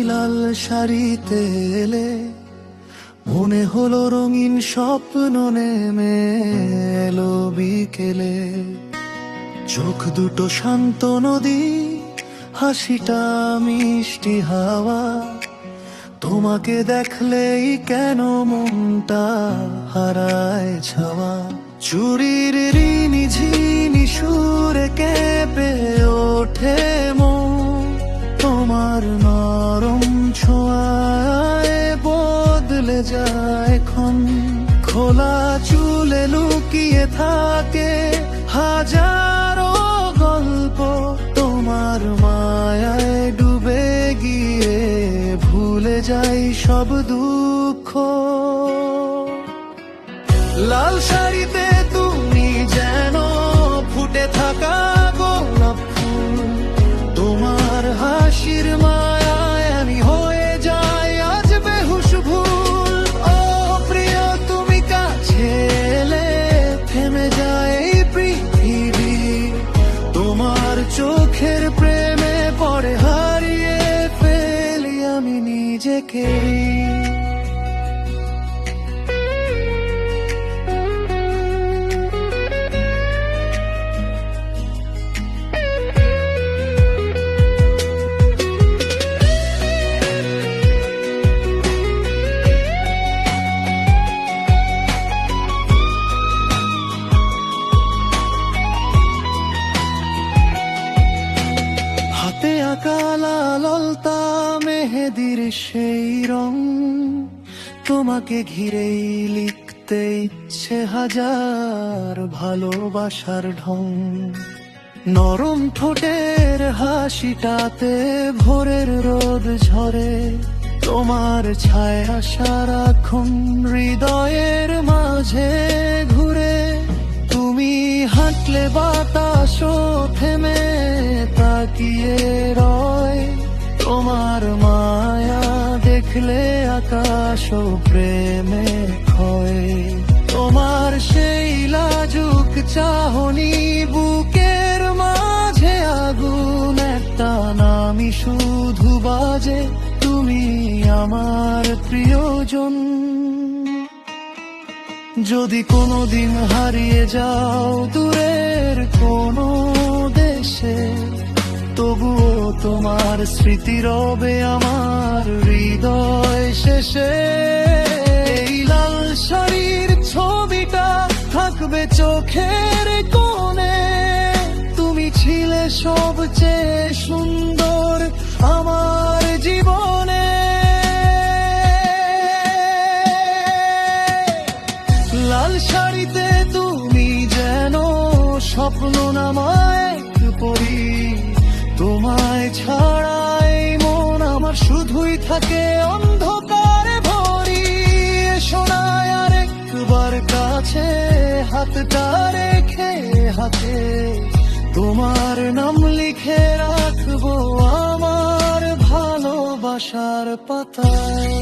লাল শাড়িতে এলে মনে হলো রঙিন স্বপ্ন নেমে এলো বিকেলে। চোখ দুটো শান্ত নদী, হাসিটা মিষ্টি হাওয়া, তোমাকে দেখলেই কেন মনটা হারায় ছাওয়া। চুরির ঋণী ঝিনি সুরে কেঁপে ওঠে মন, তোমার নরম ছোঁয়ায় বদলে যায় ক্ষণ। খোলা চুলে লুকিয়ে থাকে হাজারো গল্প, তোমার মায়ায় ডুবে গিয়ে ভুলে যাই সব দুঃখ। লাল শাড়িতে তুমি যেন ফুটে থাকা গোলাপ ফুল, তোমার হাসির মায়ায় আমি হয়ে যাই আজ বেহুশ ভুল। ও প্রিয় তুমি কাছে এলে থেমে যায় এই পৃথিবী, তোমার চোখের প্রেমে পড়ে হারিয়ে ফেলি আমি নিজেকে। হাতে আঁকা লাল অলতা মেহেদির সেই রং, তোমাকে ঘিরেই লিখতে ইচ্ছে হাজার ভালোবাসার ঢং। নরম ঠোঁটের হাসিটাতে ভোরের রোদ ঝরে, তোমার ছায়া সারাক্ষণ হৃদয়ের মাঝে ঘুরে। তুমি হাঁটলে বাতাসও থেমে তাকিয়ে রয়, তোমার মায়া দেখলে আকাশও প্রেমে ক্ষয়। তোমার সেই লাজুক চাহনি বুকের মাঝে আগুন একটা নামই শুধু বাজে, তুমি আমার প্রিয়জন। যদি কোনোদিন হারিয়ে যাও দূরের কোনো দেশে, তবুও তোমার স্মৃতি রবে আমার হৃদয় শেষে। এই লাল শাড়ির ছবিটা থাকবে চোখের কোণে, তুমি ছিলে সবচেয়ে সুন্দর আমার জীবনে। লাল শাড়িতে তুমি যেন স্বপ্ন নামায় পড়ি, তোমায় ছাড়াই মন আমার শুধুই থাকে অন্ধকারে ভরি। শোনায় আর একবার কাছে হাতটা রেখে হাতে, তোমার নাম লিখে রাখবো আমার ভালোবাসার পাতায়।